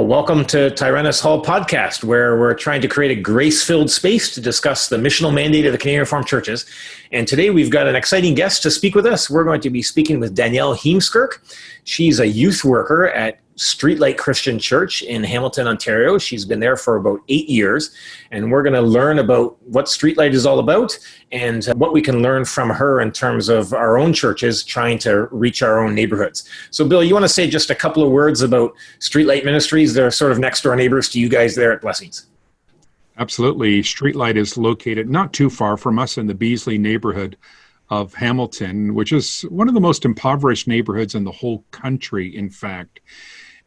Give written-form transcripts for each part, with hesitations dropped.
Well, welcome to Tyrannus Hall Podcast, where we're trying to create a grace-filled space to discuss the missional mandate of the Canadian Reformed churches. And today we've got an exciting guest to speak with us. We're going to be speaking with Danielle. She's a youth worker at Streetlight Christian Church in Hamilton, Ontario. She's been there for about 8 years, and we're going to learn about what Streetlight is all about and what we can learn from her in terms of our own churches trying to reach our own neighborhoods. So, Bill, you want to say just a couple of words about Streetlight Ministries? They're sort of next door neighbors to you guys there at Blessings. Absolutely. Streetlight is located not too far from us in the Beasley neighborhood of Hamilton, which is one of the most impoverished neighborhoods in the whole country, in fact.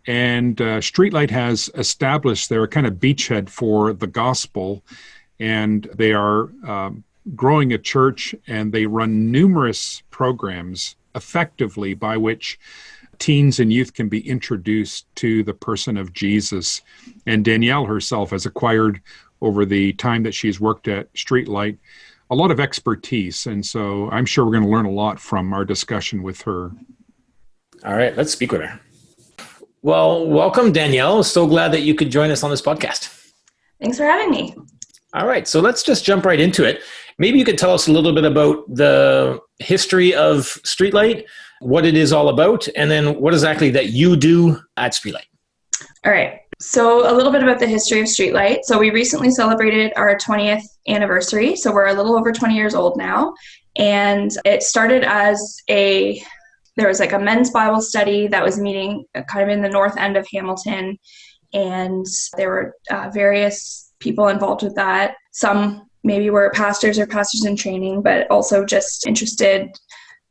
And Streetlight has established their kind of beachhead for the gospel, and they are growing a church, and they run numerous programs effectively by which teens and youth can be introduced to the person of Jesus. And Danielle herself has acquired, over the time that she's worked at Streetlight, a lot of expertise. And so I'm sure we're going to learn a lot from our discussion with her. All right, let's speak with her. Well, welcome, Danielle. So glad that you could join us on this podcast. Thanks for having me. All right, so let's just jump right into it. Maybe you could tell us a little bit about the history of Streetlight, what it is all about, and then what exactly that you do at Streetlight. All right, so a little bit about the history of Streetlight. So we recently celebrated our 20th anniversary, so we're a little over 20 years old now, and it started as there was like a men's Bible study that was meeting kind of in the north end of Hamilton, and there were various people involved with that. Some maybe were pastors or pastors in training, but also just interested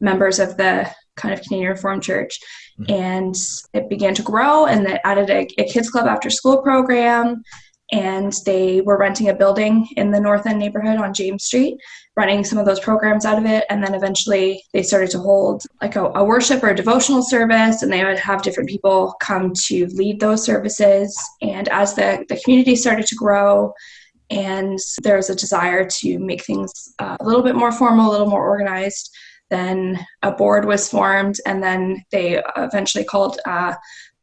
members of the kind of Canadian Reformed Church. Mm-hmm. And it began to grow, and they added a kids club after school program, and they were renting a building in the North End neighborhood on James Street, running some of those programs out of it. And then eventually they started to hold like a worship or a devotional service, and they would have different people come to lead those services. And as the community started to grow, and there was a desire to make things a little bit more formal, a little more organized, then a board was formed, and then they eventually called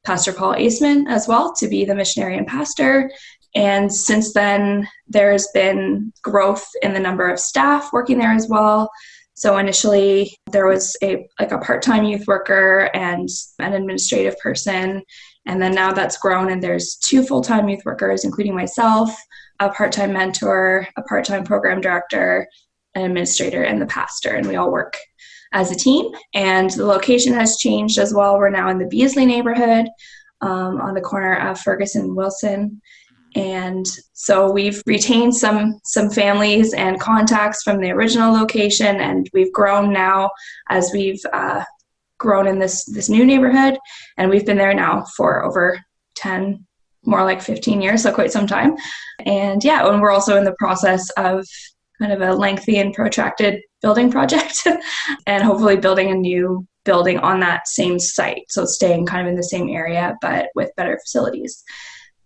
Pastor Paul Aceman as well to be the missionary and pastor. And since then, there's been growth in the number of staff working there as well. So initially, there was a part-time youth worker and an administrative person. And then now that's grown, and there's 2 full-time youth workers, including myself, a part-time mentor, a part-time program director, an administrator, and the pastor. And we all work as a team. And the location has changed as well. We're now in the Beasley neighborhood on the corner of Ferguson and Wilson. And so we've retained some families and contacts from the original location, and we've grown now as we've grown in this new neighborhood. And we've been there now for over 10, more like 15 years, so quite some time. And yeah, and we're also in the process of kind of a lengthy and protracted building project and hopefully building a new building on that same site. So staying kind of in the same area, but with better facilities.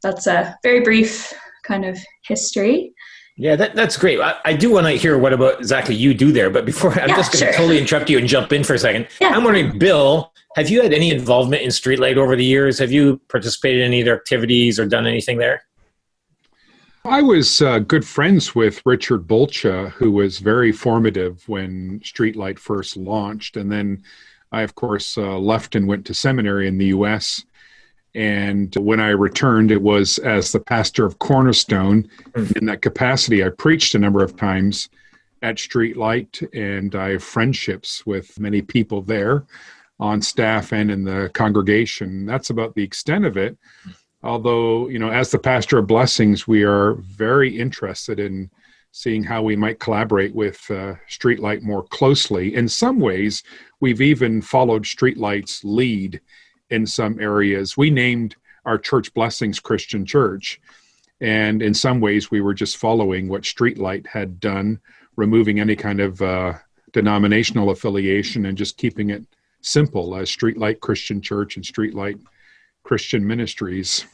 That's a very brief kind of history. Yeah, that's great. I do want to hear what about exactly you do there, but before, I'm just going to totally interrupt you and jump in for a second. Yeah. I'm wondering, Bill, have you had any involvement in Streetlight over the years? Have you participated in any of their activities or done anything there? I was good friends with Richard Bolcha, who was very formative when Streetlight first launched. And then I, of course, left and went to seminary in the U.S., and when I returned, it was as the pastor of Cornerstone. In that capacity, I preached a number of times at Streetlight, and I have friendships with many people there on staff and in the congregation. That's about the extent of it. Although, as the pastor of Blessings, we are very interested in seeing how we might collaborate with Streetlight more closely. In some ways, we've even followed Streetlight's lead in some areas. We named our church Blessings Christian Church, and in some ways we were just following what Streetlight had done, removing any kind of denominational affiliation and just keeping it simple as Streetlight Christian Church and Streetlight Christian Ministries.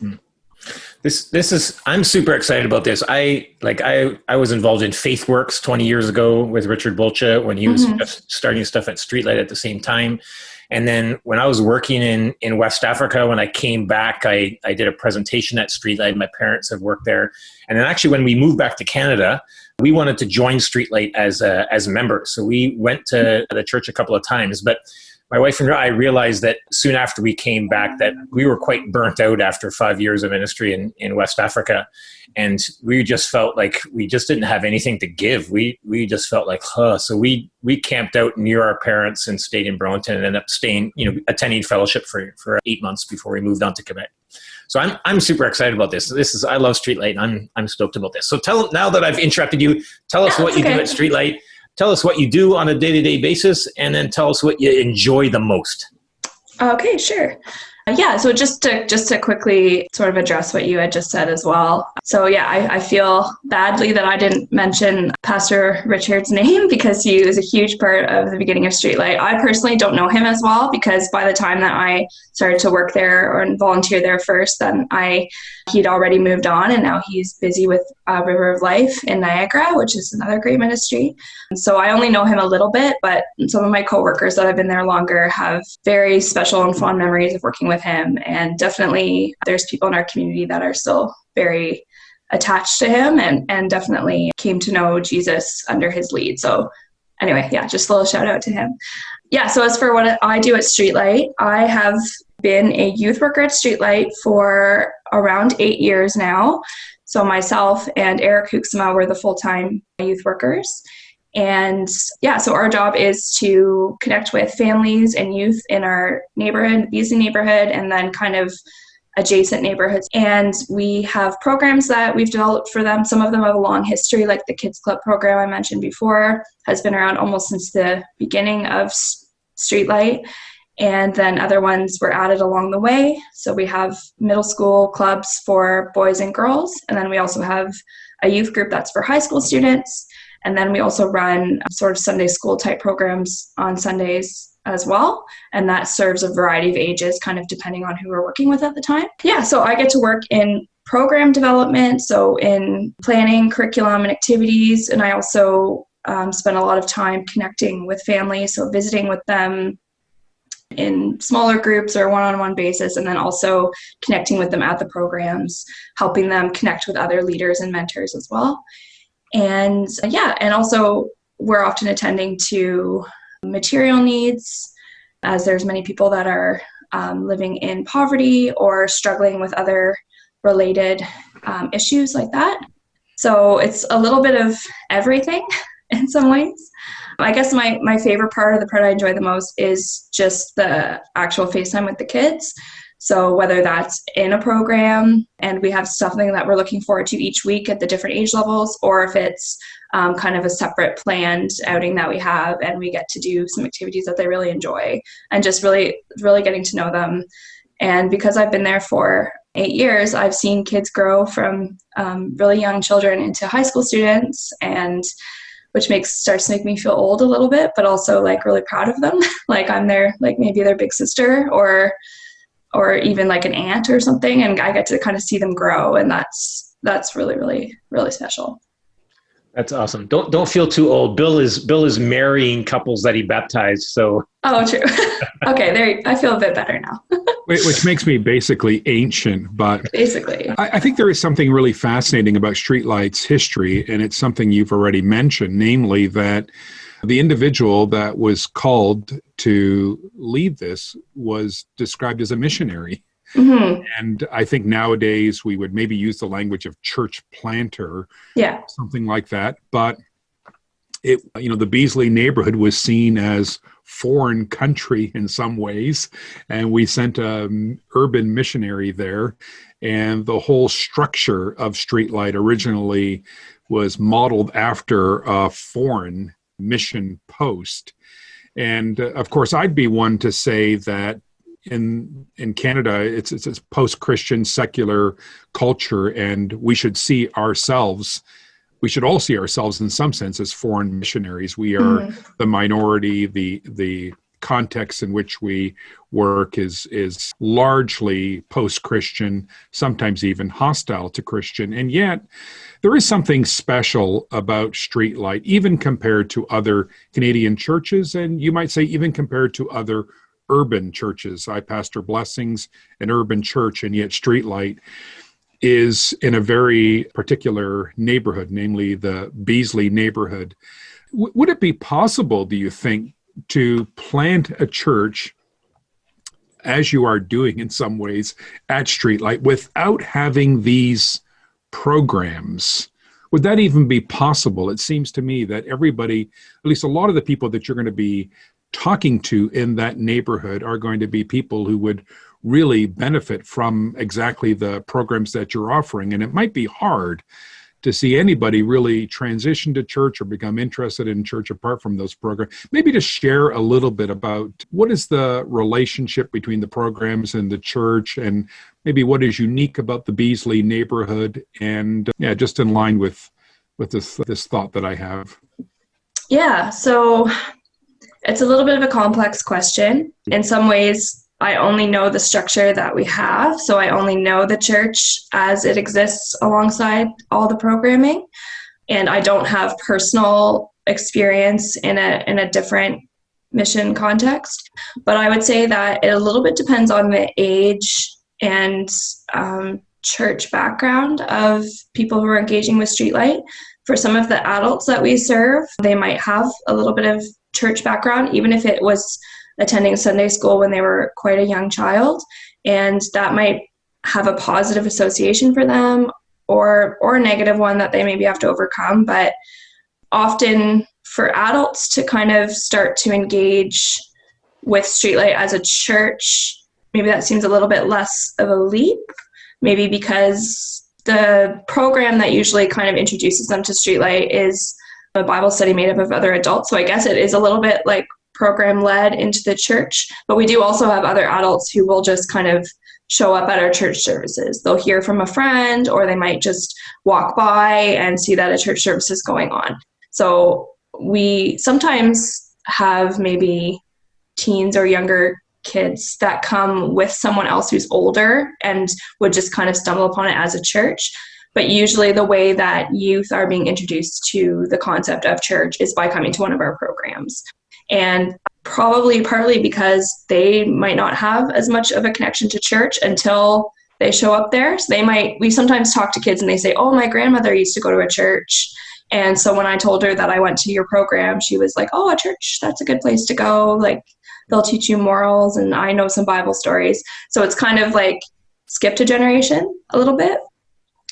I'm super excited about this. I was involved in FaithWorks 20 years ago with Richard Bolcha when he was just starting stuff at Streetlight at the same time. And then when I was working in West Africa, when I came back, I did a presentation at Streetlight. My parents have worked there. And then actually when we moved back to Canada, we wanted to join Streetlight as members. So we went to the church a couple of times. But my wife and I realized that soon after we came back that we were quite burnt out after 5 years of ministry in West Africa. And we just felt like we just didn't have anything to give. We just felt like, So we camped out near our parents and stayed in Burlington and ended up staying, attending fellowship for 8 months before we moved on to Quebec. So I'm super excited about this. I love Streetlight, and I'm stoked about this. So now that I've interrupted you, tell us what you do at Streetlight. Tell us what you do on a day-to-day basis, and then tell us what you enjoy the most. Okay, sure. So just to quickly sort of address what you had just said as well. So I feel badly that I didn't mention Pastor Richard's name because he was a huge part of the beginning of Streetlight. I personally don't know him as well because by the time that I started to work there or volunteer there first, then he'd already moved on, and now he's busy with River of Life in Niagara, which is another great ministry. So I only know him a little bit, but some of my coworkers that have been there longer have very special and fond memories of working with him. And definitely there's people in our community that are still very attached to him and definitely came to know Jesus under his lead. So anyway, just a little shout out to him. So as for what I do at Streetlight, I have been a youth worker at Streetlight for around 8 years now. So myself and Eric Huxema were the full-time youth workers. And so our job is to connect with families and youth in our neighborhood, Beasley neighborhood, and then kind of adjacent neighborhoods. And we have programs that we've developed for them. Some of them have a long history, like the Kids Club program I mentioned before has been around almost since the beginning of Streetlight. And then other ones were added along the way. So we have middle school clubs for boys and girls. And then we also have a youth group that's for high school students. And then we also run sort of Sunday school type programs on Sundays as well. And that serves a variety of ages, kind of depending on who we're working with at the time. So I get to work in program development, so in planning curriculum and activities. And I also spend a lot of time connecting with families, so visiting with them in smaller groups or one-on-one basis, and then also connecting with them at the programs, helping them connect with other leaders and mentors as well. And and also we're often attending to material needs, as there's many people that are living in poverty or struggling with other related issues like that. So it's a little bit of everything in some ways. I guess my favorite part, or the part I enjoy the most, is just the actual FaceTime with the kids. So whether that's in a program and we have something that we're looking forward to each week at the different age levels, or if it's kind of a separate planned outing that we have and we get to do some activities that they really enjoy, and just really, really getting to know them. And because I've been there for 8 years, I've seen kids grow from really young children into high school students, and which starts to make me feel old a little bit, but also like really proud of them. Like I'm their, like maybe their big sister or even like an aunt or something. And I get to kind of see them grow. And that's really, really, really special. That's awesome. Don't feel too old. Bill is marrying couples that he baptized. So. Oh, true. Okay. I feel a bit better now. Which makes me basically ancient, but basically, I think there is something really fascinating about Streetlight's history, and it's something you've already mentioned, namely that the individual that was called to lead this was described as a missionary. Mm-hmm. And I think nowadays we would maybe use the language of church planter, something like that. But the Beasley neighborhood was seen as foreign country in some ways, and we sent an urban missionary there. And the whole structure of Streetlight originally was modeled after a foreign mission post. And of course, I'd be one to say that in Canada, it's a post-Christian secular culture, and we should all see ourselves in some sense as foreign missionaries. We are the minority. The context in which we work is largely post-Christian, sometimes even hostile to Christian. And yet there is something special about Streetlight, even compared to other Canadian churches, and you might say even compared to other urban churches. I pastor Blessings, an urban church, and yet Streetlight is in a very particular neighborhood, namely the Beasley neighborhood. Would it be possible, do you think, to plant a church, as you are doing in some ways at Streetlight, without having these programs? Would that even be possible? It seems to me that everybody, at least a lot of the people that you're going to be talking to in that neighborhood, are going to be people who would really benefit from exactly the programs that you're offering. And it might be hard to see anybody really transition to church or become interested in church apart from those programs. Maybe to share a little bit about what is the relationship between the programs and the church, and maybe what is unique about the Beasley neighborhood, and just in line with this thought that I have. Yeah, so it's a little bit of a complex question. In some ways, I only know the structure that we have, so I only know the church as it exists alongside all the programming, and I don't have personal experience in a different mission context. But I would say that it a little bit depends on the age and church background of people who are engaging with Streetlight. For some of the adults that we serve, they might have a little bit of church background, even if it was attending Sunday school when they were quite a young child, and that might have a positive association for them or a negative one that they maybe have to overcome. But often for adults to kind of start to engage with Streetlight as a church, maybe that seems a little bit less of a leap, maybe because the program that usually kind of introduces them to Streetlight is a Bible study made up of other adults. So I guess it is a little bit like program led into the church, but we do also have other adults who will just kind of show up at our church services. They'll hear from a friend, or they might just walk by and see that a church service is going on. So we sometimes have maybe teens or younger kids that come with someone else who's older and would just kind of stumble upon it as a church. But usually the way that youth are being introduced to the concept of church is by coming to one of our programs. And probably partly because they might not have as much of a connection to church until they show up there. So we sometimes talk to kids and they say, oh, my grandmother used to go to a church. And so when I told her that I went to your program, she was like, oh, a church, that's a good place to go. Like, they'll teach you morals, and I know some Bible stories. So it's kind of like skipped a generation a little bit.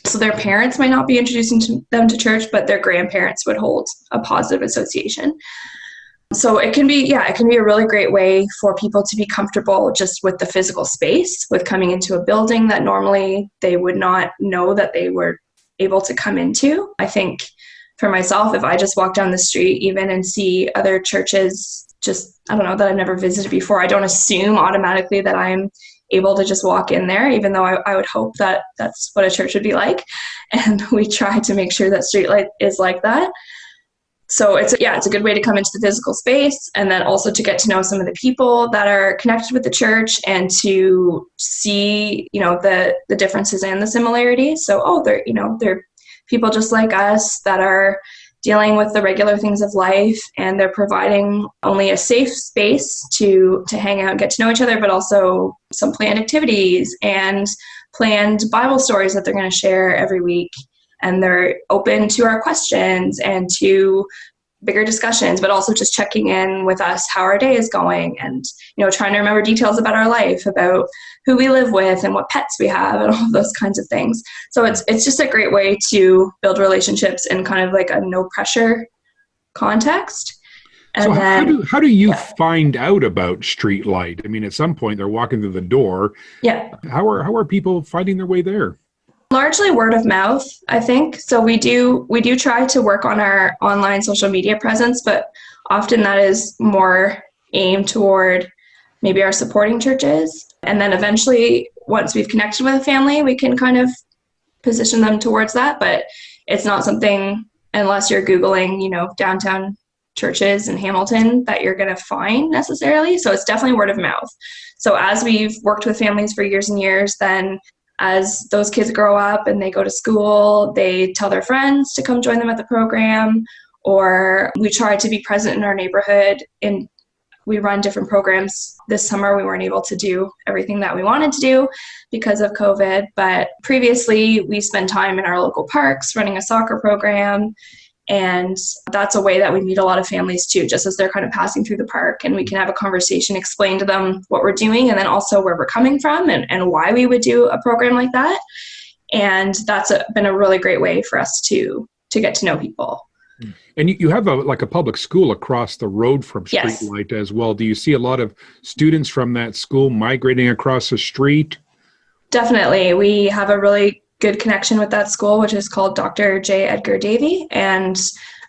So their parents might not be introducing them to church, but their grandparents would hold a positive association. So it can be a really great way for people to be comfortable just with the physical space, with coming into a building that normally they would not know that they were able to come into. I think for myself, if I just walk down the street even and see other churches, that I've never visited before, I don't assume automatically that I'm able to just walk in there, even though I would hope that that's what a church would be like. And we try to make sure that Streetlight is like that. So it's a good way to come into the physical space, and then also to get to know some of the people that are connected with the church and to see, the differences and the similarities. So, they're people just like us that are dealing with the regular things of life, and they're providing only a safe space to hang out and get to know each other, but also some planned activities and planned Bible stories that they're going to share every week. And they're open to our questions and to bigger discussions, but also just checking in with us how our day is going, and trying to remember details about our life, about who we live with and what pets we have and all of those kinds of things. So it's just a great way to build relationships in kind of like a no pressure context. And so then, how do you find out about Streetlight? I mean, at some point they're walking through the door. Yeah. How are people finding their way there? Largely word of mouth, I think. So we do try to work on our online social media presence, but often that is more aimed toward maybe our supporting churches. And then eventually, once we've connected with a family, we can kind of position them towards that. But it's not something, unless you're Googling, downtown churches in Hamilton, that you're going to find necessarily. So it's definitely word of mouth. So as we've worked with families for years and years, then as those kids grow up and they go to school, they tell their friends to come join them at the program, or we try to be present in our neighborhood in we run different programs. This summer, we weren't able to do everything that we wanted to do because of COVID, but previously we spent time in our local parks running a soccer program. And that's a way that we meet a lot of families too, just as they're kind of passing through the park, and we can have a conversation, explain to them what we're doing, and then also where we're coming from and why we would do a program like that. And that's been a really great way for us to get to know people. And you have a public school across the road from Yes. Streetlight as well. Do you see a lot of students from that school migrating across the street? Definitely. We have a really good connection with that school, which is called Dr. J. Edgar Davey. And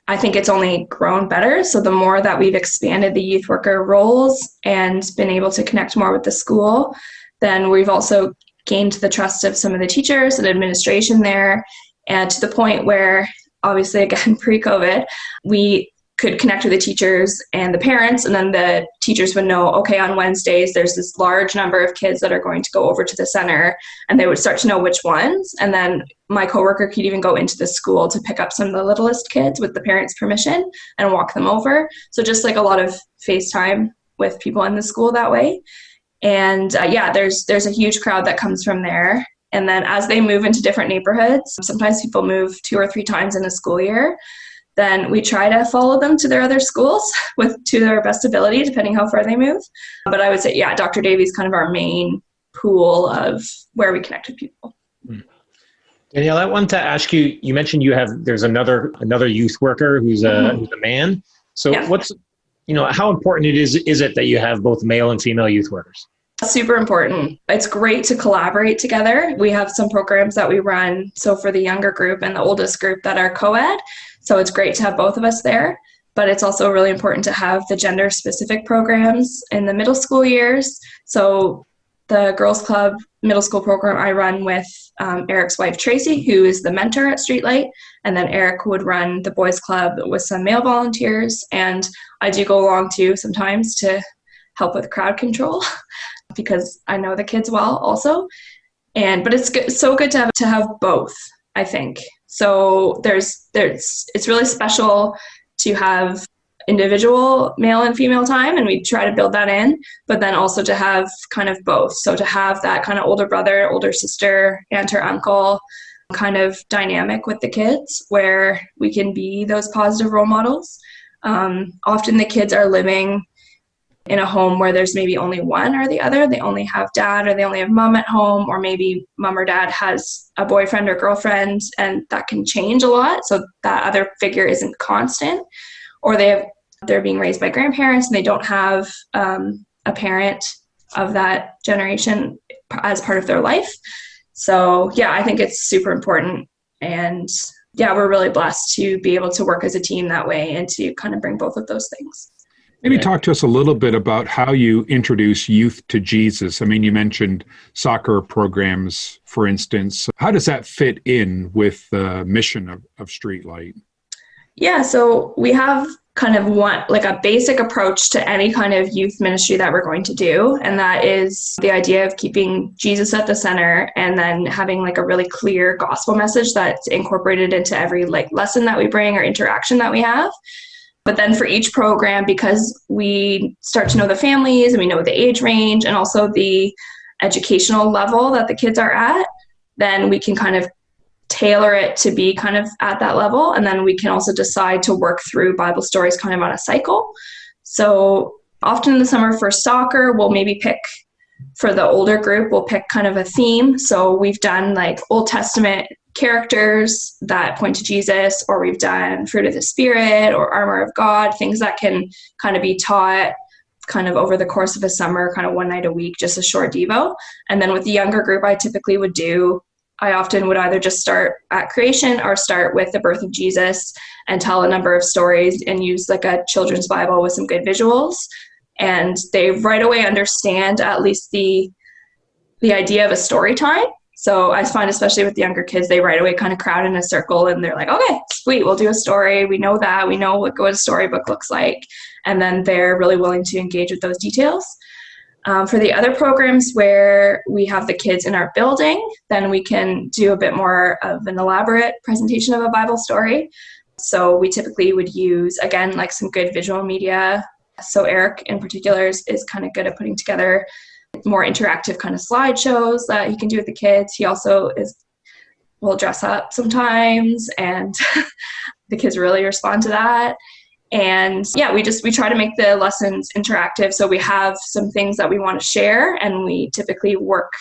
I think it's only grown better. So the more that we've expanded the youth worker roles and been able to connect more with the school, then we've also gained the trust of some of the teachers and administration there. And to the point where, obviously, again, pre-COVID, we could connect with the teachers and the parents, and then the teachers would know, okay, on Wednesdays, there's this large number of kids that are going to go over to the center, and they would start to know which ones. And then my coworker could even go into the school to pick up some of the littlest kids with the parents' permission and walk them over. So just like a lot of FaceTime with people in the school that way. And there's a huge crowd that comes from there. And then as they move into different neighborhoods, sometimes people move 2 or 3 times in a school year, then we try to follow them to their other schools to their best ability, depending how far they move. But I would say, Dr. Davey's kind of our main pool of where we connect with people. Danielle, I wanted to ask you, you mentioned there's another youth worker who's a man. So how important is it that you have both male and female youth workers? Super important. It's great to collaborate together. We have some programs that we run, so for the younger group and the oldest group, that are co-ed. So it's great to have both of us there. But it's also really important to have the gender-specific programs in the middle school years. So the Girls Club middle school program I run with Eric's wife, Tracy, who is the mentor at Streetlight. And then Eric would run the Boys Club with some male volunteers. And I do go along too sometimes to help with crowd control because I know the kids well also. But it's so good to have both, I think. So it's really special to have individual male and female time, and we try to build that in, but then also to have kind of both. So to have that kind of older brother, older sister, aunt or uncle kind of dynamic with the kids where we can be those positive role models. Often the kids are living in a home where there's maybe only one or the other. They only have dad or they only have mom at home, or maybe mom or dad has a boyfriend or girlfriend, and that can change a lot. So that other figure isn't constant, or they're being raised by grandparents and they don't have a parent of that generation as part of their life. So I think it's super important. And we're really blessed to be able to work as a team that way and to kind of bring both of those things. Maybe talk to us a little bit about how you introduce youth to Jesus. I mean, you mentioned soccer programs, for instance. How does that fit in with the mission of Streetlight? Yeah, so we have kind of a basic approach to any kind of youth ministry that we're going to do. And that is the idea of keeping Jesus at the center and then having a really clear gospel message that's incorporated into every lesson that we bring or interaction that we have. But then for each program, because we start to know the families and we know the age range and also the educational level that the kids are at, then we can kind of tailor it to be kind of at that level. And then we can also decide to work through Bible stories kind of on a cycle. So often in the summer for soccer, we'll maybe pick, for the older group, we'll pick kind of a theme. So we've done Old Testament characters that point to Jesus, or we've done fruit of the Spirit or armor of God, things that can kind of be taught kind of over the course of a summer, kind of one night a week, just a short devo. And then with the younger group, I often would either just start at creation or start with the birth of Jesus and tell a number of stories and use a children's Bible with some good visuals. And they right away understand at least the idea of a story time. So I find, especially with the younger kids, they right away kind of crowd in a circle and they're like, okay, sweet, we'll do a story. We know that. We know what a storybook looks like. And then they're really willing to engage with those details. For the other programs where we have the kids in our building, then we can do a bit more of an elaborate presentation of a Bible story. So we typically would use, again, some good visual media, So Eric in particular is kind of good at putting together more interactive kind of slideshows that he can do with the kids. He also will dress up sometimes, and the kids really respond to that. And yeah, we try to make the lessons interactive. So we have some things that we want to share, and we typically work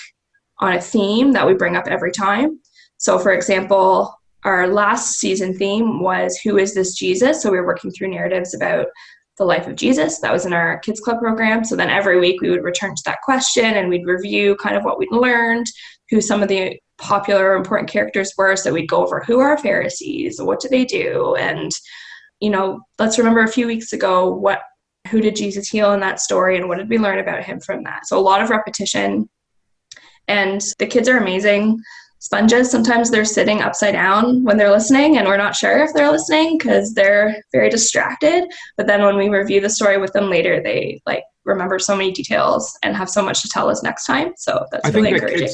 on a theme that we bring up every time. So for example, our last season theme was, who is this Jesus? So we were working through narratives about the life of Jesus. That was in our kids club program. So then every week we would return to that question, and we'd review kind of what we'd learned, who some of the popular important characters were. So we'd go over, who are Pharisees? What do they do? And, let's remember a few weeks ago, who did Jesus heal in that story, and what did we learn about him from that? So a lot of repetition. And the kids are amazing sponges. Sometimes they're sitting upside down when they're listening, and we're not sure if they're listening because they're very distracted. But then when we review the story with them later, they remember so many details and have so much to tell us next time. So that's really encouraging.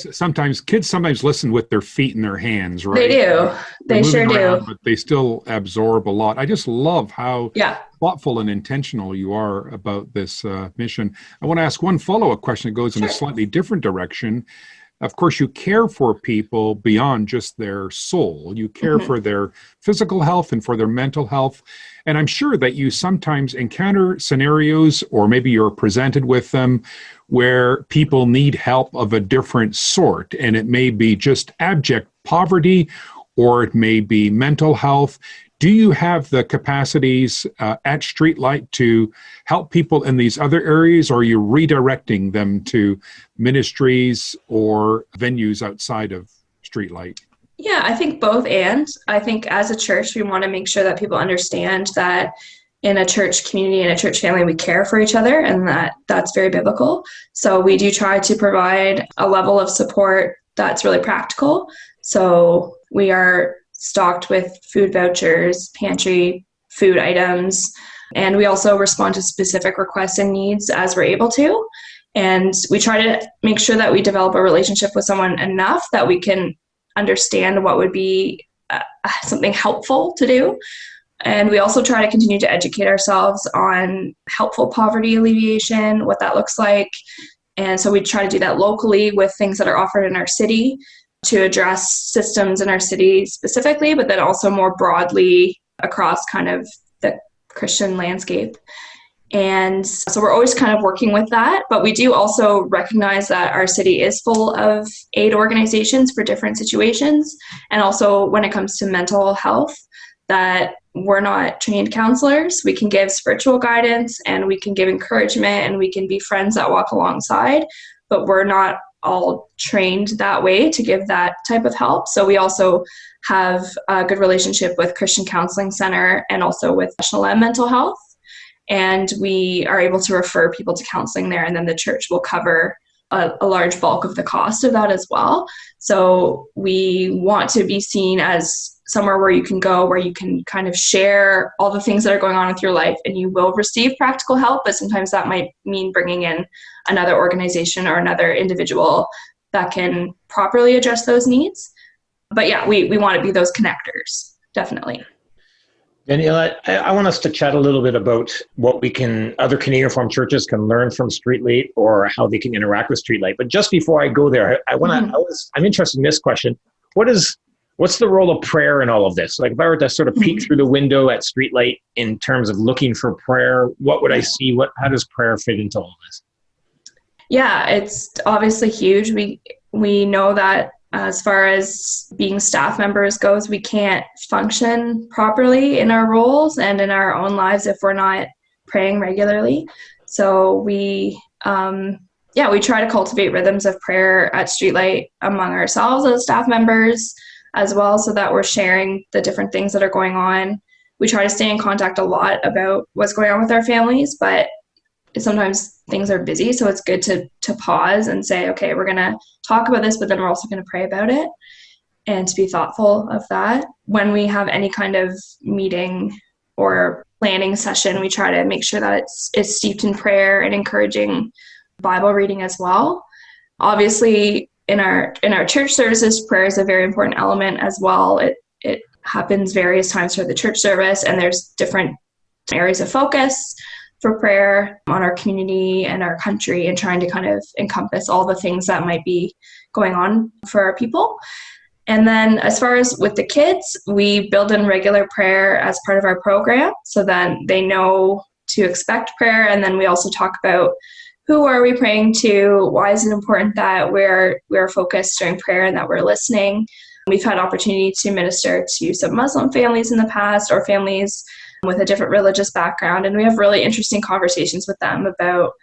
Kids sometimes listen with their feet in their hands, right? They do. They sure do. But they still absorb a lot. I just love how thoughtful and intentional you are about this mission. I want to ask one follow-up question that goes in a slightly different direction. Of course, you care for people beyond just their soul. You care for their physical health and for their mental health. And I'm sure that you sometimes encounter scenarios, or maybe you're presented with them, where people need help of a different sort. And it may be just abject poverty, or it may be mental health. Do you have the capacities at Streetlight to help people in these other areas, or are you redirecting them to ministries or venues outside of Streetlight? Yeah, I think both. And I think as a church, we want to make sure that people understand that in a church community and a church family, we care for each other, and that's very biblical. So we do try to provide a level of support that's really practical. So we are stocked with food vouchers, pantry food items, and we also respond to specific requests and needs as we're able to. And we try to make sure that we develop a relationship with someone enough that we can understand what would be something helpful to do. And we also try to continue to educate ourselves on helpful poverty alleviation, what that looks like. And so we try to do that locally with things that are offered in our city to address systems in our city specifically, but then also more broadly across kind of the Christian landscape. And so we're always kind of working with that, but we do also recognize that our city is full of aid organizations for different situations. And also when it comes to mental health, that we're not trained counselors. We can give spiritual guidance, and we can give encouragement, and we can be friends that walk alongside, but we're not all trained that way to give that type of help. So we also have a good relationship with Christian Counseling Center and also with missional mental health. And we are able to refer people to counseling there, and then the church will cover a large bulk of the cost of that as well. So we want to be seen as somewhere where you can go, where you can kind of share all the things that are going on with your life, and you will receive practical help, but sometimes that might mean bringing in another organization or another individual that can properly address those needs. But yeah, we want to be those connectors, definitely. Danielle, I want us to chat a little bit about what other Canadian Reformed churches can learn from Streetlight, or how they can interact with Streetlight. But just before I go there, I'm interested in this question. What's the role of prayer in all of this? Like, if I were to sort of peek through the window at Streetlight in terms of looking for prayer, what would I see? How does prayer fit into all this? Yeah, it's obviously huge. We know that as far as being staff members goes, we can't function properly in our roles and in our own lives if we're not praying regularly. So we try to cultivate rhythms of prayer at Streetlight among ourselves as staff members as well, so that we're sharing the different things that are going on. We try to stay in contact a lot about what's going on with our families, but sometimes things are busy, so it's good to pause and say, okay, we're going to talk about this, but then we're also going to pray about it, and to be thoughtful of that. When we have any kind of meeting or planning session, we try to make sure that it's steeped in prayer and encouraging Bible reading as well. Obviously, in our church services, prayer is a very important element as well. It happens various times for the church service, and there's different areas of focus. for prayer on our community and our country, and trying to kind of encompass all the things that might be going on for our people. And then as far as with the kids, we build in regular prayer as part of our program so that they know to expect prayer. And then we also talk about who are we praying to, why is it important that we're focused during prayer and that we're listening. We've had opportunity to minister to some Muslim families in the past, or families with a different religious background, and we have really interesting conversations with them about,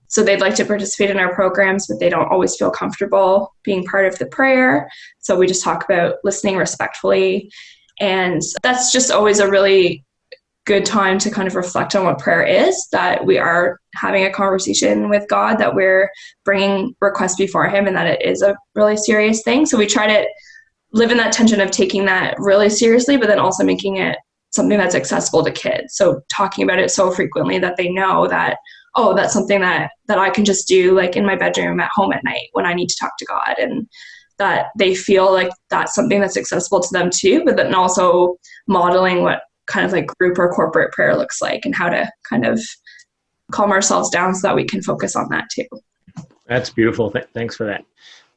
so they'd like to participate in our programs, but they don't always feel comfortable being part of the prayer. So we just talk about listening respectfully, and that's just always a really good time to kind of reflect on what prayer is, that we are having a conversation with God, that we're bringing requests before him, and that it is a really serious thing. So we try to live in that tension of taking that really seriously, but then also making it something that's accessible to kids. So talking about it so frequently that they know that, oh, that's something that I can just do like in my bedroom at home at night when I need to talk to God, and that they feel like that's something that's accessible to them too, but then also modeling what kind of like group or corporate prayer looks like, and how to kind of calm ourselves down so that we can focus on that too. That's beautiful. Thanks for that.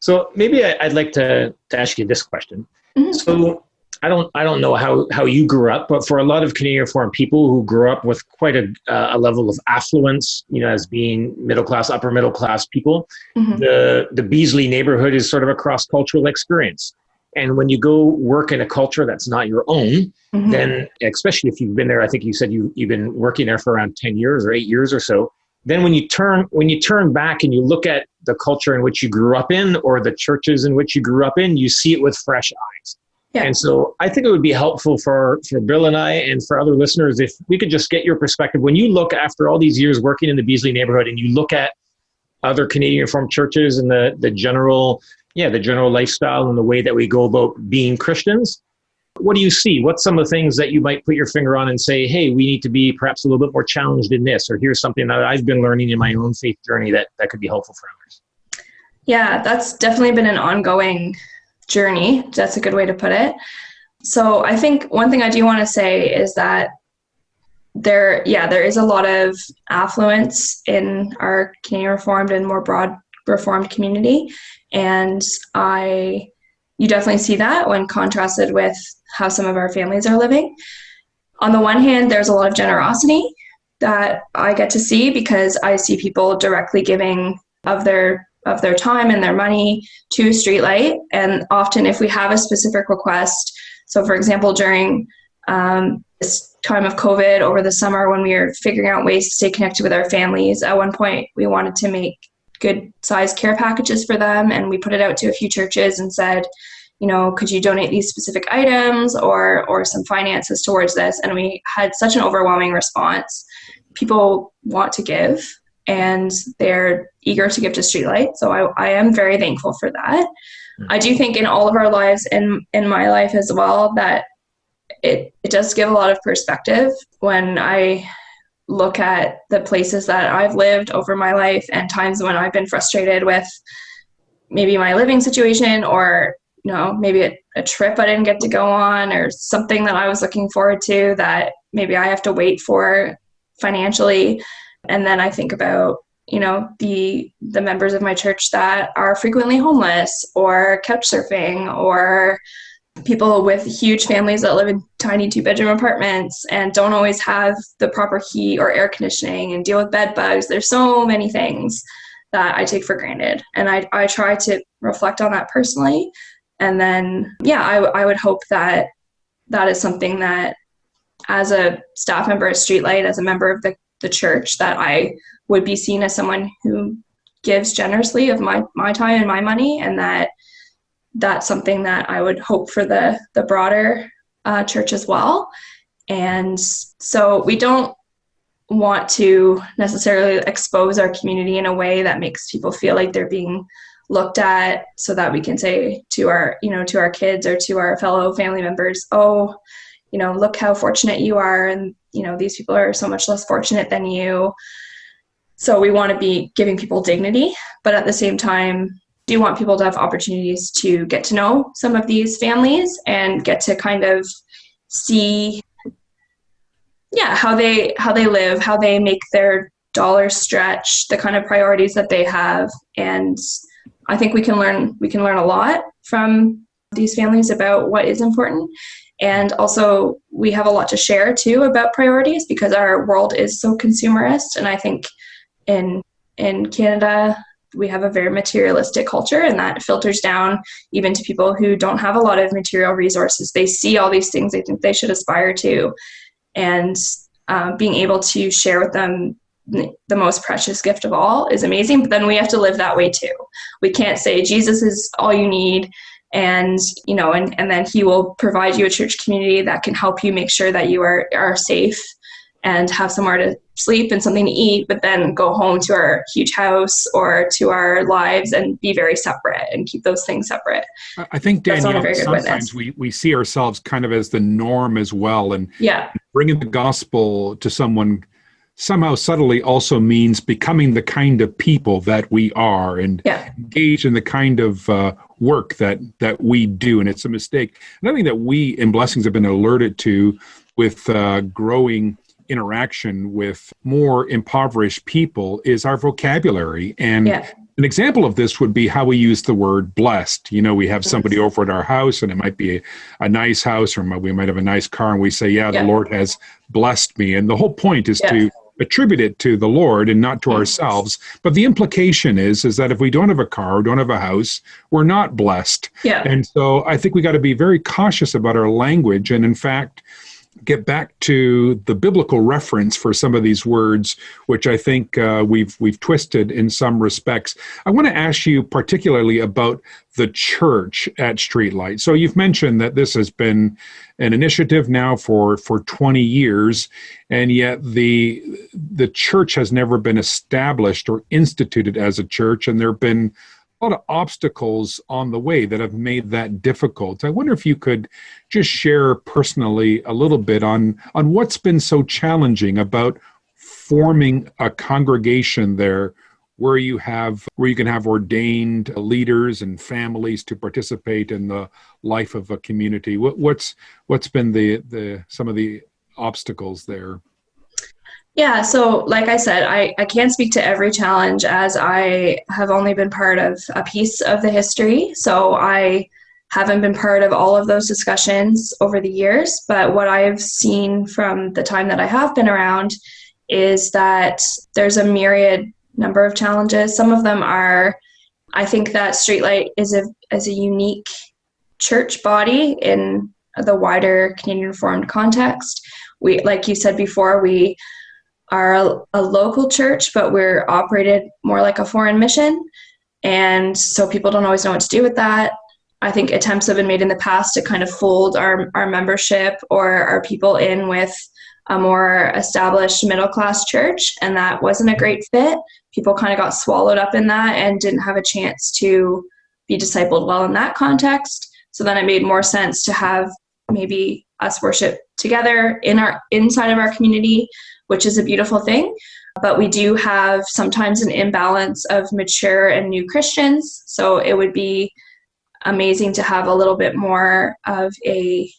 So maybe I'd like to ask you this question. Mm-hmm. So I don't know how you grew up, but for a lot of Canadian Reformed people who grew up with quite a level of affluence, as being middle class, upper middle class people, mm-hmm. the Beasley neighborhood is sort of a cross-cultural experience. And when you go work in a culture that's not your own, mm-hmm. then especially if you've been there, I think you said you've been working there for around 10 years or 8 years or so. Then when you turn back and you look at the culture in which you grew up in, or the churches in which you grew up in, you see it with fresh eyes. Yeah. And so I think it would be helpful for Bill and I and for other listeners if we could just get your perspective. When you look after all these years working in the Beasley neighborhood and you look at other Canadian Reformed churches and the general lifestyle and the way that we go about being Christians, what do you see? What's some of the things that you might put your finger on and say, hey, we need to be perhaps a little bit more challenged in this, or here's something that I've been learning in my own faith journey that could be helpful for others? Yeah, that's definitely been an ongoing journey. That's a good way to put it. So I think one thing I do want to say is that there is a lot of affluence in our Canadian Reformed and more broad Reformed community. And you definitely see that when contrasted with how some of our families are living. On the one hand, there's a lot of generosity that I get to see because I see people directly giving of their time and their money to Streetlight. And often if we have a specific request, so for example, during this time of COVID over the summer when we were figuring out ways to stay connected with our families, at one point we wanted to make good size care packages for them, and we put it out to a few churches and said, could you donate these specific items or some finances towards this? And we had such an overwhelming response. People want to give and they're eager to give to Streetlight. So I am very thankful for that. Mm-hmm. I do think in all of our lives, in my life as well, that it does give a lot of perspective when I look at the places that I've lived over my life and times when I've been frustrated with maybe my living situation, or maybe a trip I didn't get to go on, or something that I was looking forward to that maybe I have to wait for financially. And then I think about the members of my church that are frequently homeless or couch surfing, or people with huge families that live in tiny 2-bedroom apartments and don't always have the proper heat or air conditioning and deal with bed bugs. There's so many things that I take for granted. And I try to reflect on that personally. And then, I would hope that is something that as a staff member at Streetlight, as a member of the church, that I would be seen as someone who gives generously of my time and my money, and that's something that I would hope for the broader church as well. And so we don't want to necessarily expose our community in a way that makes people feel like they're being looked at, so that we can say to our kids or to our fellow family members, oh, look how fortunate you are. And, these people are so much less fortunate than you. So we want to be giving people dignity, but at the same time, do want people to have opportunities to get to know some of these families and get to kind of see how they live, how they make their dollars stretch, the kind of priorities that they have. And I think we can learn a lot from these families about what is important. And also we have a lot to share too about priorities, because our world is so consumerist. And I think in Canada, we have a very materialistic culture, and that filters down even to people who don't have a lot of material resources. They see all these things they think they should aspire to, and being able to share with them the most precious gift of all is amazing. But then we have to live that way too. We can't say Jesus is all you need, and and then he will provide you a church community that can help you make sure that you are safe and have somewhere to sleep and something to eat, but then go home to our huge house or to our lives and be very separate and keep those things separate. I think, Danielle, sometimes we see ourselves kind of as the norm as well. And bringing the gospel to someone somehow subtly also means becoming the kind of people that we are and engage in the kind of work that we do. And it's a mistake. Another thing that we in Blessings have been alerted to with growing interaction with more impoverished people is our vocabulary. And an example of this would be how we use the word blessed. We have somebody over at our house, and it might be a nice house, or we might have a nice car, and we say, the Lord has blessed me. And the whole point is to attribute it to the Lord and not to ourselves. But the implication is that if we don't have a car or don't have a house, we're not blessed. And so I think we got to be very cautious about our language. And in fact, get back to the biblical reference for some of these words, which I think we've twisted in some respects. I want to ask you particularly about the church at Streetlight. So you've mentioned that this has been an initiative now for 20 years, and yet the church has never been established or instituted as a church, and there have been a lot of obstacles on the way that have made that difficult. I wonder if you could just share personally a little bit on what's been so challenging about forming a congregation there where you can have ordained leaders and families to participate in the life of a community. What's been the some of the obstacles there? Yeah, so like I said, I can't speak to every challenge, as I have only been part of a piece of the history. So I haven't been part of all of those discussions over the years. But what I've seen from the time that I have been around is that there's a myriad number of challenges. Some of them are, I think that Streetlight is a unique church body in the wider Canadian Reformed context. We, like you said before, we are a local church, but we're operated more like a foreign mission. And so people don't always know what to do with that. I think attempts have been made in the past to kind of fold our membership or our people in with a more established middle-class church, and that wasn't a great fit. People kind of got swallowed up in that and didn't have a chance to be discipled well in that context. So then it made more sense to have maybe us worship together inside of our community, which is a beautiful thing. But we do have sometimes an imbalance of mature and new Christians. So it would be amazing to have a little bit more of a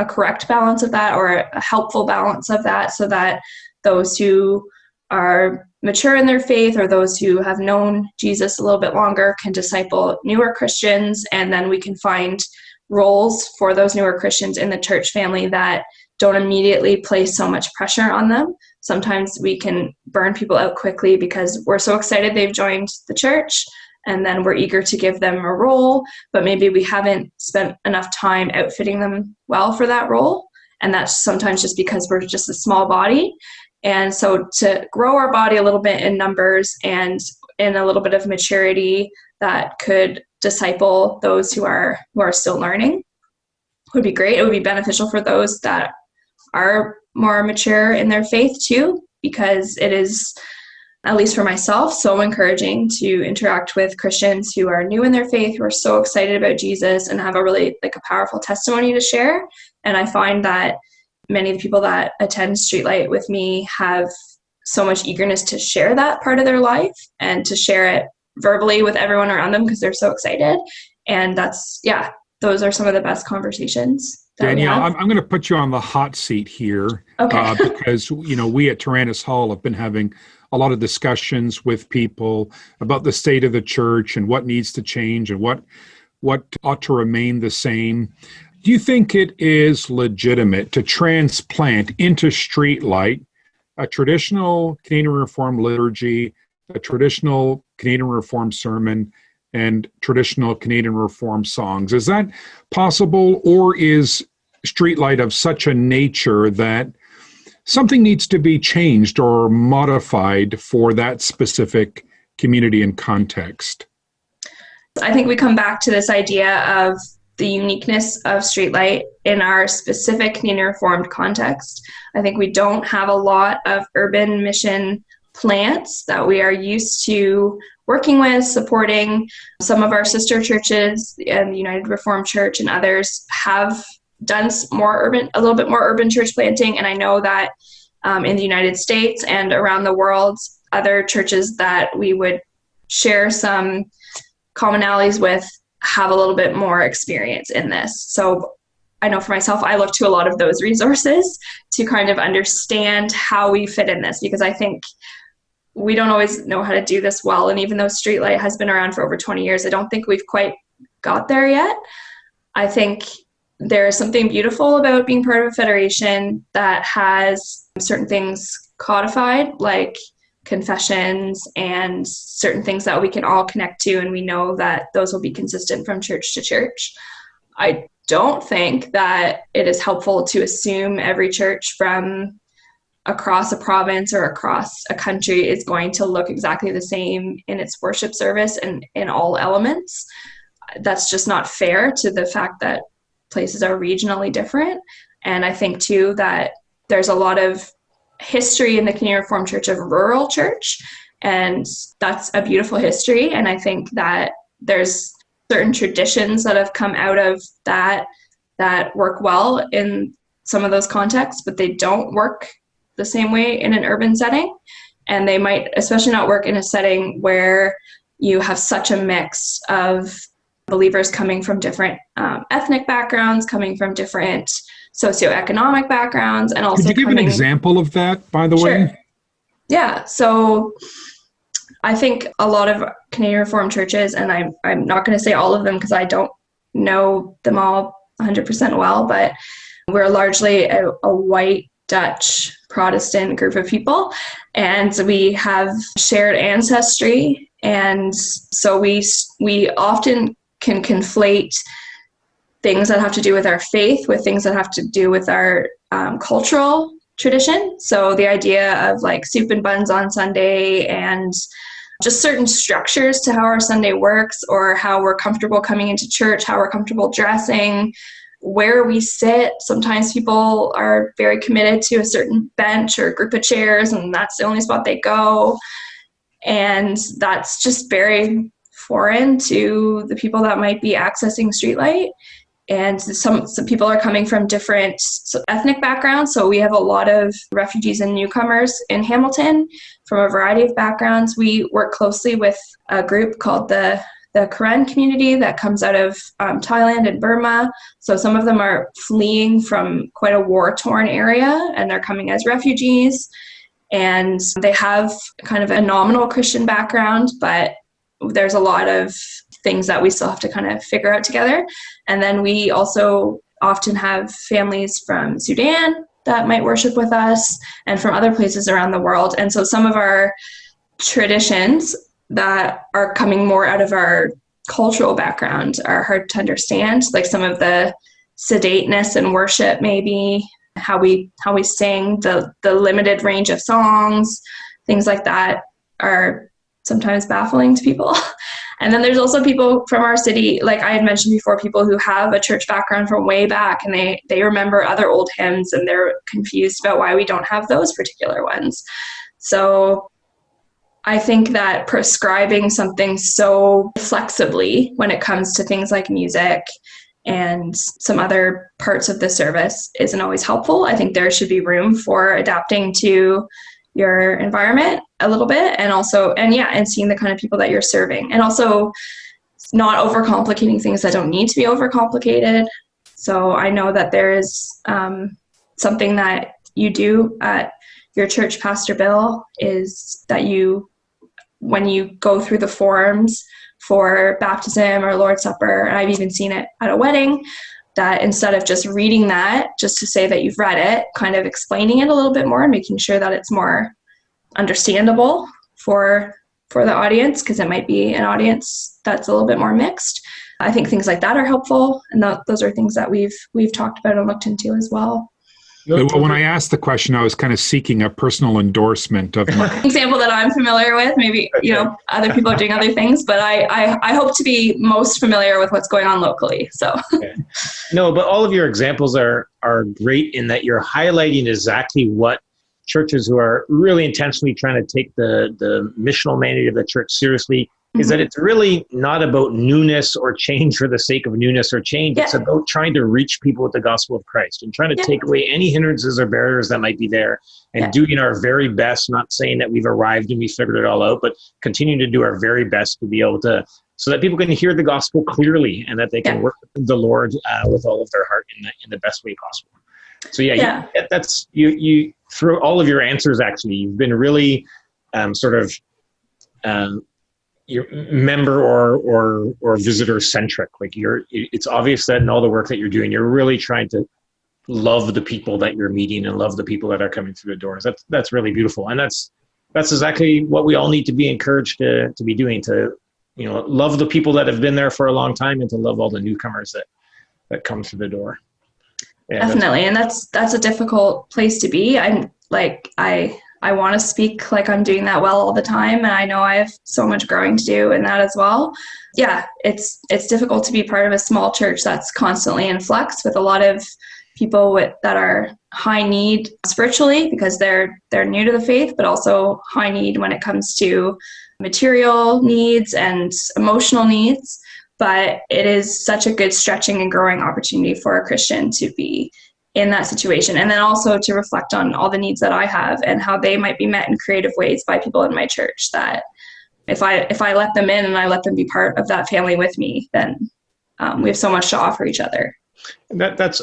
correct balance of that, or a helpful balance of that, so that those who are mature in their faith or those who have known Jesus a little bit longer can disciple newer Christians. And then we can find roles for those newer Christians in the church family that don't immediately place so much pressure on them. Sometimes we can burn people out quickly because we're so excited they've joined the church, and then we're eager to give them a role, but maybe we haven't spent enough time outfitting them well for that role. And that's sometimes just because we're just a small body. And so to grow our body a little bit in numbers and in a little bit of maturity that could disciple those who are still learning would be great. It would be beneficial for those that are more mature in their faith too, because it is, at least for myself, so encouraging to interact with Christians who are new in their faith, who are so excited about Jesus and have a really a powerful testimony to share. And I find that many of the people that attend Streetlight with me have so much eagerness to share that part of their life and to share it verbally with everyone around them because they're so excited. And those are some of the best conversations Danielle, I'm going to put you on the hot seat here. Okay. Because, we at Tyrannus Hall have been having a lot of discussions with people about the state of the church and what needs to change and what ought to remain the same. Do you think it is legitimate to transplant into Streetlight a traditional Canadian Reformed liturgy, a traditional Canadian Reformed sermon, and traditional Canadian Reformed songs? Is that possible, or is Streetlight of such a nature that something needs to be changed or modified for that specific community and context? I think we come back to this idea of the uniqueness of Streetlight in our specific Canadian Reformed context. I think we don't have a lot of urban mission plants that we are used to working with, supporting. Some of our sister churches and the United Reformed Church and others have done a little bit more urban church planting. And I know that in the United States and around the world, other churches that we would share some commonalities with have a little bit more experience in this. So I know for myself, I look to a lot of those resources to kind of understand how we fit in this, because I think we don't always know how to do this well. And even though Streetlight has been around for over 20 years, I don't think we've quite got there yet. I think there's something beautiful about being part of a federation that has certain things codified, like confessions and certain things that we can all connect to, and we know that those will be consistent from church to church. I don't think that it is helpful to assume every church from across a province or across a country is going to look exactly the same in its worship service and in all elements. That's just not fair to the fact that places are regionally different. And I think too that there's a lot of history in the Canadian Reformed Church of rural church, and that's a beautiful history. And I think that there's certain traditions that have come out of that work well in some of those contexts, but they don't work the same way in an urban setting. And they might especially not work in a setting where you have such a mix of believers coming from different ethnic backgrounds, coming from different socioeconomic backgrounds, and also. Could you give an example of that, by the way? Yeah. So I think a lot of Canadian Reformed churches, and I'm not going to say all of them because I don't know them all 100% well, but we're largely a white Dutch Protestant group of people, and we have shared ancestry, and so we often can conflate things that have to do with our faith with things that have to do with our cultural tradition. So the idea of like soup and buns on Sunday and just certain structures to how our Sunday works, or how we're comfortable coming into church, how we're comfortable dressing, where we sit. Sometimes people are very committed to a certain bench or group of chairs, and that's the only spot they go. And that's just very foreign to the people that might be accessing Streetlight. And some people are coming from different ethnic backgrounds. So we have a lot of refugees and newcomers in Hamilton from a variety of backgrounds. We work closely with a group called the Karen community that comes out of Thailand and Burma. So some of them are fleeing from quite a war-torn area, and they're coming as refugees. And they have kind of a nominal Christian background, but there's a lot of things that we still have to kind of figure out together. And then we also often have families from Sudan that might worship with us, and from other places around the world. And so some of our traditions that are coming more out of our cultural background are hard to understand, like some of the sedateness in worship, maybe how we sing, the limited range of songs, things like that are sometimes baffling to people. And then there's also people from our city, like I had mentioned before, people who have a church background from way back, and they remember other old hymns, and they're confused about why we don't have those particular ones. So I think that prescribing something so flexibly when it comes to things like music and some other parts of the service isn't always helpful. I think there should be room for adapting to your environment a little bit, and seeing the kind of people that you're serving, and also not overcomplicating things that don't need to be overcomplicated. So I know that there is something that you do at your church, Pastor Bill, is that when you go through the forms for baptism or Lord's Supper, and I've even seen it at a wedding, that instead of just reading that, just to say that you've read it, kind of explaining it a little bit more and making sure that it's more understandable for the audience, because it might be an audience that's a little bit more mixed. I think things like that are helpful, and those are things that we've talked about and looked into as well. Well, when I asked the question, I was kind of seeking a personal endorsement of my example that I'm familiar with. Maybe, other people are doing other things, but I hope to be most familiar with what's going on locally. So, okay. No, but all of your examples are great in that you're highlighting exactly what churches who are really intentionally trying to take the missional mandate of the church seriously, is that it's really not about newness or change for the sake of newness or change. Yeah. It's about trying to reach people with the gospel of Christ and trying to take away any hindrances or barriers that might be there, and doing our very best, not saying that we've arrived and we figured it all out, but continuing to do our very best to be able to, so that people can hear the gospel clearly and that they can work with the Lord with all of their heart in the best way possible. So you through all of your answers, actually, you've been really your member or visitor centric. Like it's obvious that in all the work that you're doing, you're really trying to love the people that you're meeting and love the people that are coming through the doors. That's really beautiful. And that's exactly what we all need to be encouraged to be doing, to, love the people that have been there for a long time and to love all the newcomers that come through the door. Yeah, definitely. And that's a difficult place to be. I want to speak like I'm doing that well all the time, and I know I have so much growing to do in that as well. Yeah, it's difficult to be part of a small church that's constantly in flux, with a lot of people that are high need spiritually because they're new to the faith, but also high need when it comes to material needs and emotional needs. But it is such a good stretching and growing opportunity for a Christian to be in that situation, and then also to reflect on all the needs that I have and how they might be met in creative ways by people in my church, that if I let them in and I let them be part of that family with me, then we have so much to offer each other.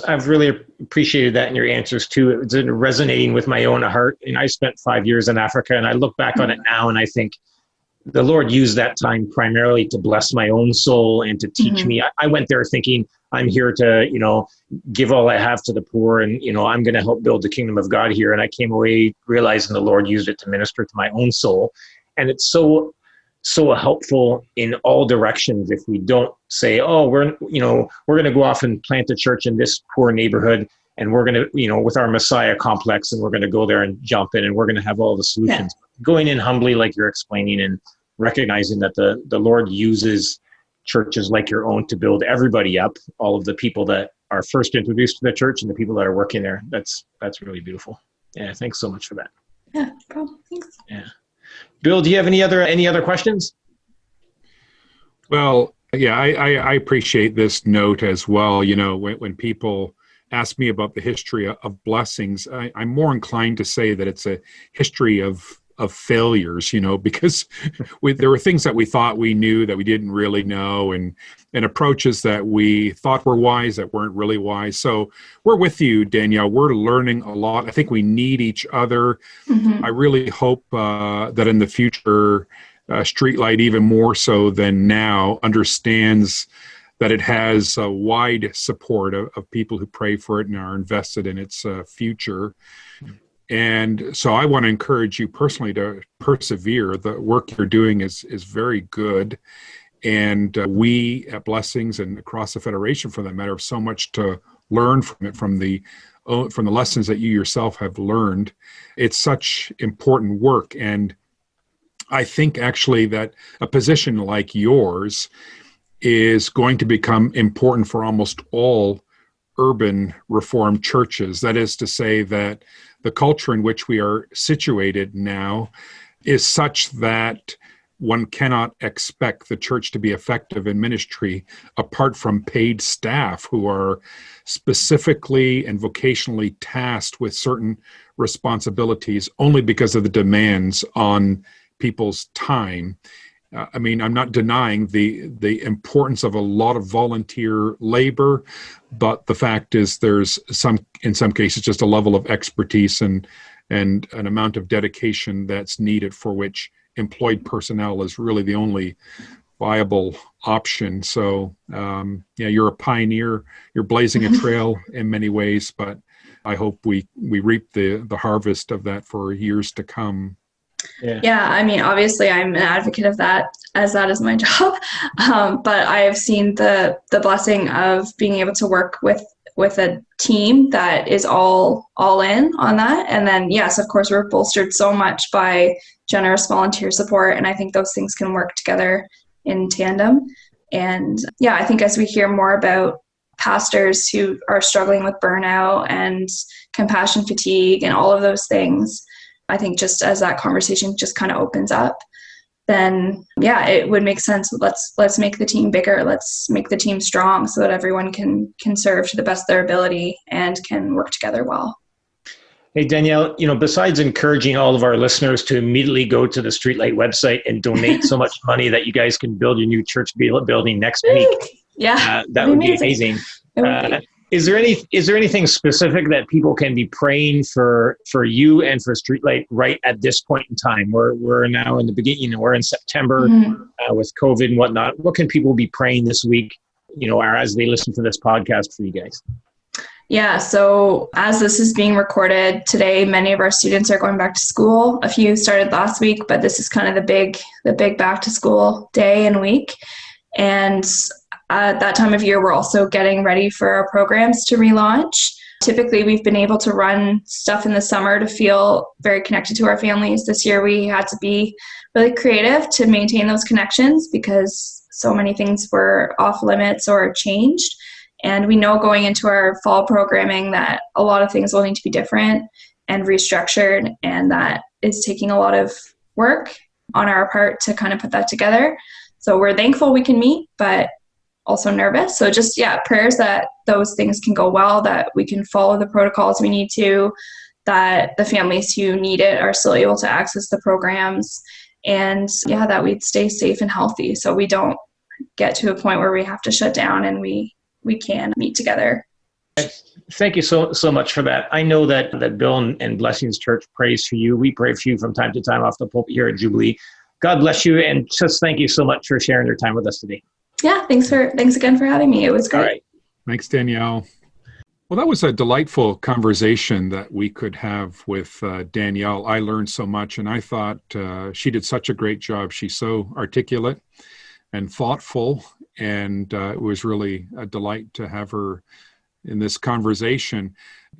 I've really appreciated that in your answers too. It's resonating with my own heart. And I spent 5 years in Africa, and I look back on it now and I think the Lord used that time primarily to bless my own soul and to teach me. I went there thinking I'm here to, give all I have to the poor, and, I'm going to help build the kingdom of God here. And I came away realizing the Lord used it to minister to my own soul. And it's so helpful in all directions. If we don't say, oh, we're going to go off and plant a church in this poor neighborhood, and we're going to, with our Messiah complex, and we're going to go there and jump in and we're going to have all the solutions. Yeah. Going in humbly, like you're explaining, and recognizing that the Lord uses churches like your own to build everybody up, all of the people that are first introduced to the church and the people that are working there. That's really beautiful. Yeah, thanks so much for that. Yeah, no problem. Thanks. Yeah. Bill, do you have any other questions? Well, yeah, I appreciate this note as well. When people ask me about the history of blessings, I'm more inclined to say that it's a history of failures, because there were things that we thought we knew that we didn't really know, and approaches that we thought were wise that weren't really wise. So we're with you, Danielle. We're learning a lot. I think we need each other. I really hope that in the future, Streetlight, even more so than now, understands that it has a wide support of people who pray for it and are invested in its future. And so I want to encourage you personally to persevere. The work you're doing is very good. And we at Blessings and across the Federation, for that matter, have so much to learn from it, from the lessons that you yourself have learned. It's such important work. And I think actually that a position like yours is going to become important for almost all urban Reformed churches. That is to say that the culture in which we are situated now is such that one cannot expect the church to be effective in ministry apart from paid staff who are specifically and vocationally tasked with certain responsibilities only because of the demands on people's time. I mean, I'm not denying the importance of a lot of volunteer labor, but the fact is there's in some cases, just a level of expertise and an amount of dedication that's needed, for which employed personnel is really the only viable option. So, you're a pioneer. You're blazing a trail in many ways, but I hope we reap the harvest of that for years to come. Yeah, I mean, obviously I'm an advocate of that, as that is my job. But I have seen the blessing of being able to work with a team that is all in on that. And then, yes, of course, we're bolstered so much by generous volunteer support. And I think those things can work together in tandem. And yeah, I think as we hear more about pastors who are struggling with burnout and compassion fatigue and all of those things, I think just as that conversation just kind of opens up, then yeah, it would make sense. Let's make the team bigger. Let's make the team strong so that everyone can serve to the best of their ability and can work together well. Hey, Danielle, besides encouraging all of our listeners to immediately go to the Streetlight website and donate so much money that you guys can build your new church building next week. Yeah, that would be amazing. Is there anything specific that people can be praying for you and for Streetlight right at this point in time? We're now in the beginning, we're in September with COVID and whatnot. What can people be praying this week, or as they listen to this podcast for you guys? Yeah, so as this is being recorded today, many of our students are going back to school. A few started last week, but this is kind of the big back to school day and week. And at that time of year, we're also getting ready for our programs to relaunch. Typically, we've been able to run stuff in the summer to feel very connected to our families. This year, we had to be really creative to maintain those connections because so many things were off limits or changed. And we know going into our fall programming that a lot of things will need to be different and restructured, and that is taking a lot of work on our part to kind of put that together. So we're thankful we can meet, but also nervous. So just, prayers that those things can go well, that we can follow the protocols we need to, that the families who need it are still able to access the programs, and that we'd stay safe and healthy so we don't get to a point where we have to shut down and we can meet together. Thank you so much for that. I know that Bill and Blessings Church prays for you. We pray for you from time to time off the pulpit here at Jubilee. God bless you, and just thank you so much for sharing your time with us today. Yeah, thanks again for having me. It was great. All right. Thanks, Danielle. Well, that was a delightful conversation that we could have with Danielle. I learned so much, and I thought she did such a great job. She's so articulate and thoughtful, and it was really a delight to have her in this conversation.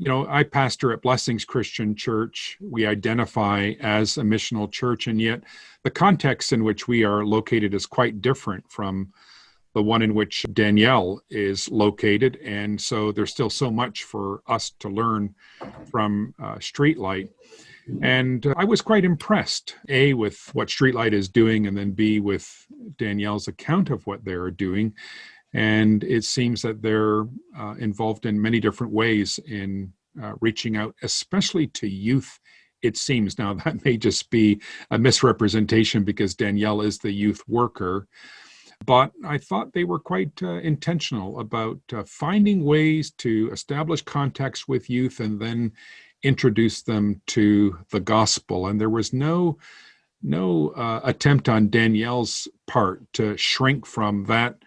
I pastor at Blessings Christian Church. We identify as a missional church, and yet the context in which we are located is quite different from the one in which Danielle is located. And so there's still so much for us to learn from Streetlight. And I was quite impressed, A, with what Streetlight is doing, and then B, with Danielle's account of what they're doing. And it seems that they're involved in many different ways in reaching out, especially to youth. It seems now that may just be a misrepresentation because Danielle is the youth worker. But I thought they were quite intentional about finding ways to establish contacts with youth and then introduce them to the gospel. And there was no attempt on Danielle's part to shrink from that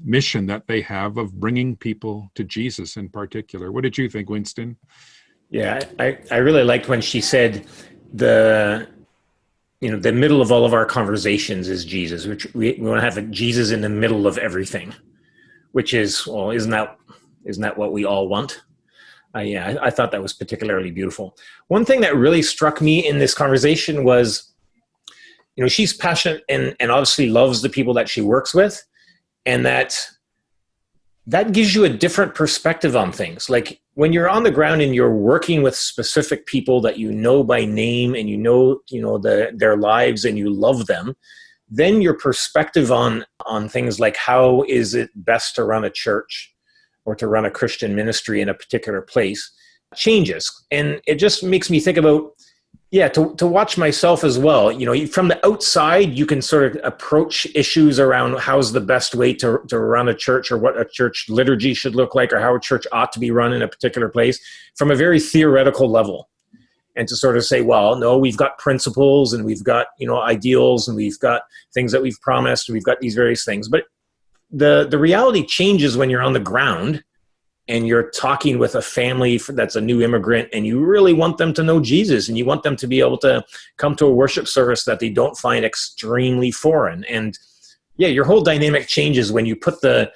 mission that they have of bringing people to Jesus in particular. What did you think, Winston? Yeah, I really liked when she said the middle of all of our conversations is Jesus, which we want to have a Jesus in the middle of everything, which is, well, isn't that what we all want? I thought that was particularly beautiful. One thing that really struck me in this conversation was, she's passionate and obviously loves the people that she works with, and that gives you a different perspective on things. Like when you're on the ground and you're working with specific people that you know by name and their lives and you love them, then your perspective on things like how is it best to run a church or to run a Christian ministry in a particular place changes. And it just makes me think about, Yeah, to watch myself as well. From the outside, you can sort of approach issues around how's the best way to run a church, or what a church liturgy should look like, or how a church ought to be run in a particular place from a very theoretical level. And to sort of say, well, no, we've got principles, and we've got, ideals, and we've got things that we've promised, and we've got these various things. But the reality changes when you're on the ground and you're talking with a family that's a new immigrant, and you really want them to know Jesus, and you want them to be able to come to a worship service that they don't find extremely foreign. And yeah, your whole dynamic changes when you put the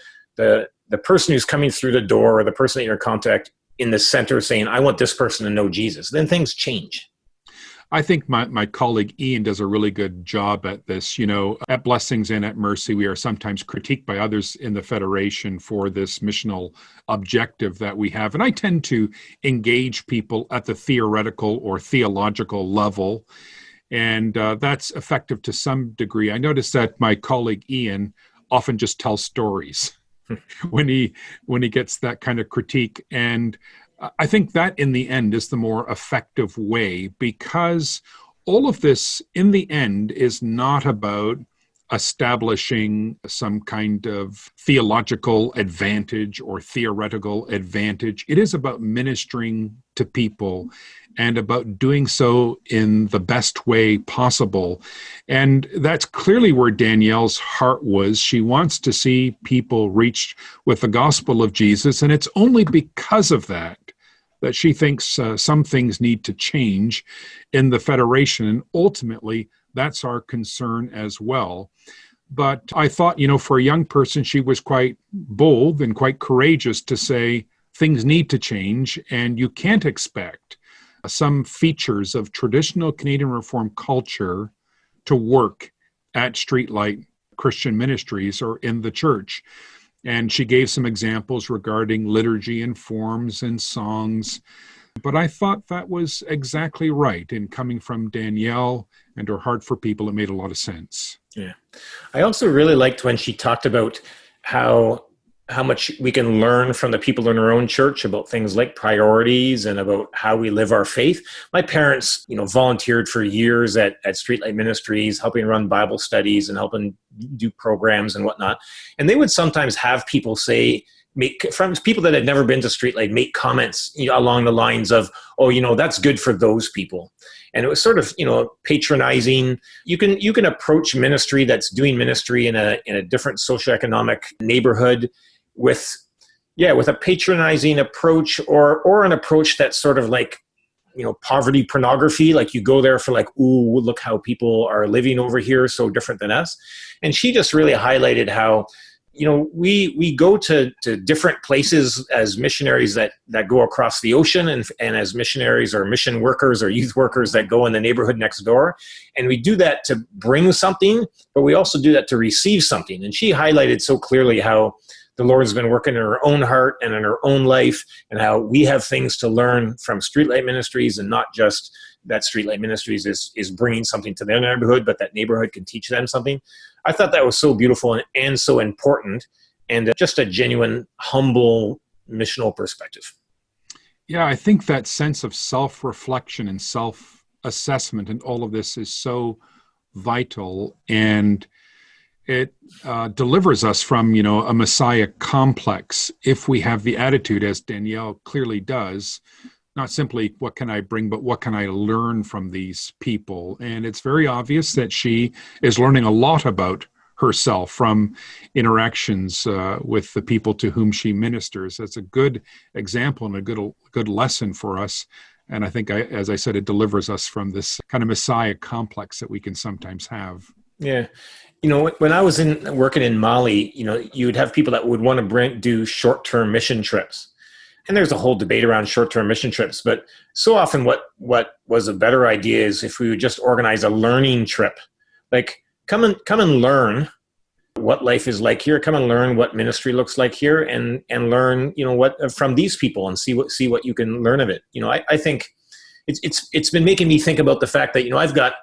person who's coming through the door, or the person that you're in contact, in the center, saying, I want this person to know Jesus. Then things change. I think my colleague Ian does a really good job at this. At Blessings and at Mercy, we are sometimes critiqued by others in the Federation for this missional objective that we have. And I tend to engage people at the theoretical or theological level. And that's effective to some degree. I notice that my colleague Ian often just tells stories when he gets that kind of critique. And I think that in the end is the more effective way, because all of this in the end is not about establishing some kind of theological advantage or theoretical advantage. It is about ministering to people and about doing so in the best way possible. And that's clearly where Danielle's heart was. She wants to see people reached with the gospel of Jesus, and it's only because of that she thinks some things need to change in the Federation. And ultimately, that's our concern as well. But I thought, for a young person, she was quite bold and quite courageous to say things need to change, and you can't expect some features of traditional Canadian Reformed culture to work at Streetlight Christian Ministries or in the church. And she gave some examples regarding liturgy and forms and songs. But I thought that was exactly right. And coming from Danielle and her heart for people, it made a lot of sense. Yeah. I also really liked when she talked about how much we can learn from the people in our own church about things like priorities and about how we live our faith. My parents, volunteered for years at Streetlight Ministries, helping run Bible studies and helping do programs and whatnot. And they would sometimes have people from people that had never been to Streetlight, make comments along the lines of, oh, that's good for those people. And it was sort of, patronizing. You can approach ministry that's doing ministry in a different socioeconomic neighborhood with a patronizing approach, or an approach that's sort of like, poverty pornography. Like, you go there for like, ooh, look how people are living over here, so different than us. And she just really highlighted how, we go to different places as missionaries that go across the ocean, and as missionaries or mission workers or youth workers that go in the neighborhood next door. And we do that to bring something, but we also do that to receive something. And she highlighted so clearly how the Lord has been working in her own heart and in her own life, and how we have things to learn from Streetlight Ministries, and not just that Streetlight Ministries is bringing something to their neighborhood, but that neighborhood can teach them something. I thought that was so beautiful and so important, and just a genuine, humble, missional perspective. Yeah, I think that sense of self-reflection and self-assessment and all of this is so vital, and it delivers us from, a Messiah complex if we have the attitude, as Danielle clearly does, not simply what can I bring, but what can I learn from these people. And it's very obvious that she is learning a lot about herself from interactions with the people to whom she ministers. That's a good example and a good lesson for us. And I think, as I said, it delivers us from this kind of Messiah complex that we can sometimes have. Yeah. When I was working in Mali, you would have people that would want to do short-term mission trips. And there's a whole debate around short-term mission trips. But so often what was a better idea is if we would just organize a learning trip. Like, come and learn what life is like here. Come and learn what ministry looks like here, and learn, what from these people, and see what you can learn of it. I think it's been making me think about the fact that, I've got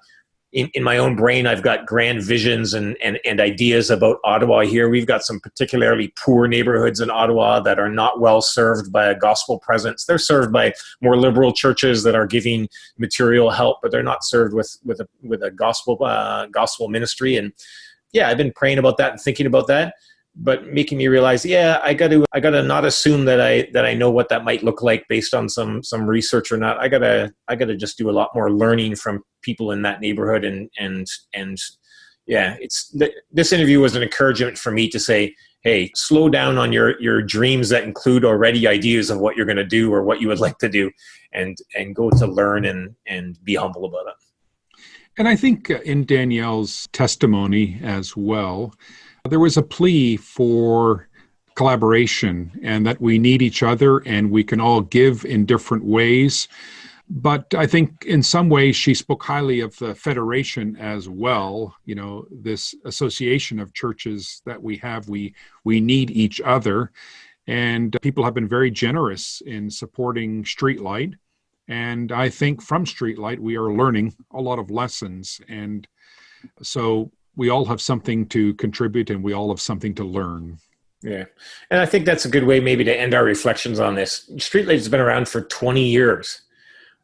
in my own brain, I've got grand visions and ideas about Ottawa here. We've got some particularly poor neighborhoods in Ottawa that are not well served by a gospel presence. They're served by more liberal churches that are giving material help, but they're not served with a gospel ministry. And yeah, I've been praying about that and thinking about that, but making me realize, yeah, I got to not assume that I know what that might look like based on some research or not. I gotta just do a lot more learning from people in that neighborhood, and yeah, this interview was an encouragement for me to say, hey, slow down on your dreams that include already ideas of what you're going to do or what you would like to do, and go to learn and be humble about it. And I think in Danielle's testimony as well, there was a plea for collaboration and that we need each other and we can all give in different ways. But I think in some ways she spoke highly of the federation as well. You know, this association of churches that we have, we need each other. And people have been very generous in supporting Streetlight. And I think from Streetlight, we are learning a lot of lessons. And so we all have something to contribute and we all have something to learn. Yeah. And I think that's a good way maybe to end our reflections on this. Streetlight has been around for 20 years.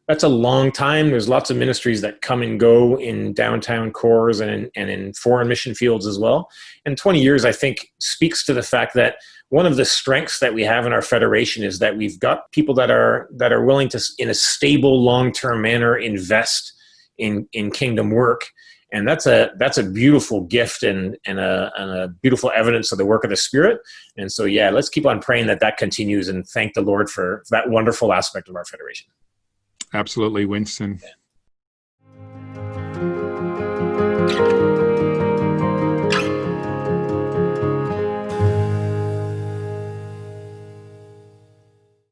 That's a long time. There's lots of ministries that come and go in downtown cores and in foreign mission fields as well. And 20 years, I think, speaks to the fact that one of the strengths that we have in our federation is that we've got people that are willing to, in a stable, long-term manner, invest in kingdom work. And that's a beautiful gift and a beautiful evidence of the work of the Spirit. And so, yeah, let's keep on praying that continues and thank the Lord for that wonderful aspect of our federation. Absolutely, Winston. Yeah.